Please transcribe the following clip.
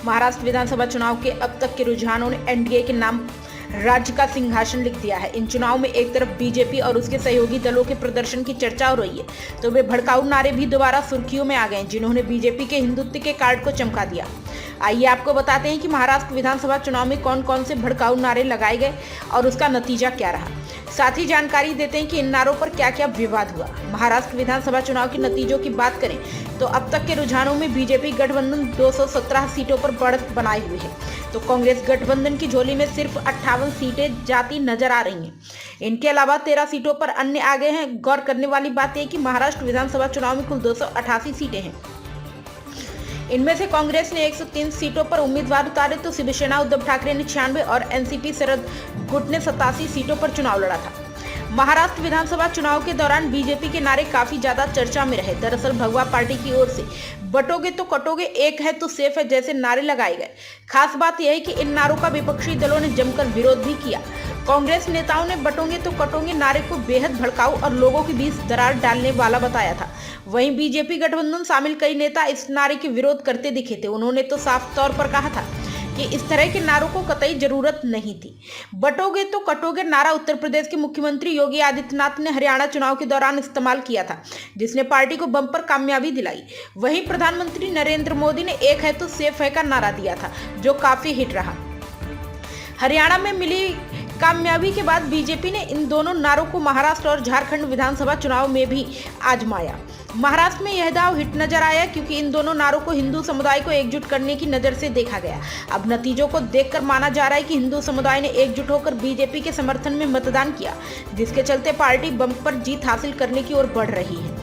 महाराष्ट्र विधानसभा चुनाव के अब तक के रुझानों ने एनडीए के नाम राज्य का सिंहासन लिख दिया है। इन चुनाव में एक तरफ बीजेपी और उसके सहयोगी दलों के प्रदर्शन की चर्चा हो रही है, तो वे भड़काऊ नारे भी दोबारा सुर्खियों में आ गए, जिन्होंने बीजेपी के हिंदुत्व के कार्ड को चमका दिया। आइए आपको बताते हैं कि महाराष्ट्र विधानसभा चुनाव में कौन कौन से भड़काऊ नारे लगाए गए और उसका नतीजा क्या रहा। साथ ही जानकारी देते हैं कि इन नारों पर क्या क्या विवाद हुआ। महाराष्ट्र विधानसभा चुनाव के नतीजों की बात करें तो अब तक के रुझानों में बीजेपी गठबंधन 217 सीटों पर बढ़त बनाए हुए है, तो कांग्रेस गठबंधन की झोली में सिर्फ 58 सीटें जाती नजर आ रही हैं। इनके अलावा 13 सीटों पर अन्य आ गए हैं। गौर करने वाली बात यह कि महाराष्ट्र विधानसभा चुनाव में कुल 288 सीटें हैं। इनमें से कांग्रेस ने 103 सीटों पर उम्मीदवार उतारे, तो शिवसेना उद्धव ठाकरे ने 96 और एनसीपी शरद गुट ने 87 सीटों पर चुनाव लड़ा था। महाराष्ट्र विधानसभा चुनाव के दौरान बीजेपी के नारे काफी ज्यादा चर्चा में रहे। दरअसल भगवा पार्टी की ओर से बटोगे तो कटोगे, एक है तो सेफ है जैसे नारे लगाए गए। खास बात यह है कि इन नारों का विपक्षी दलों ने जमकर विरोध भी किया। कांग्रेस नेताओं ने बटोगे तो कटोगे नारे को बेहद भड़काऊ और लोगों के बीच दरार डालने वाला बताया था। वहीं बीजेपी गठबंधन शामिल कई नेता इस नारे के विरोध करते दिखे थे। उन्होंने तो साफ तौर पर कहा था कि इस तरह के नारों को कतई जरूरत नहीं थी। बटोगे तो कटोगे नारा उत्तर प्रदेश के मुख्यमंत्री योगी आदित्यनाथ ने हरियाणा चुनाव के दौरान इस्तेमाल किया था, जिसने पार्टी को बम्पर कामयाबी दिलाई। वहीं प्रधानमंत्री नरेंद्र मोदी ने एक है तो सेफ है का नारा दिया था, जो काफी हिट रहा। हरियाणा में मिली कामयाबी के बाद बीजेपी ने इन दोनों नारों को महाराष्ट्र और झारखंड विधानसभा चुनाव में भी आजमाया। महाराष्ट्र में यह दाव हिट नजर आया क्योंकि इन दोनों नारों को हिंदू समुदाय को एकजुट करने की नजर से देखा गया। अब नतीजों को देखकर माना जा रहा है कि हिंदू समुदाय ने एकजुट होकर बीजेपी के समर्थन में मतदान किया, जिसके चलते पार्टी बम्पर जीत हासिल करने की ओर बढ़ रही है।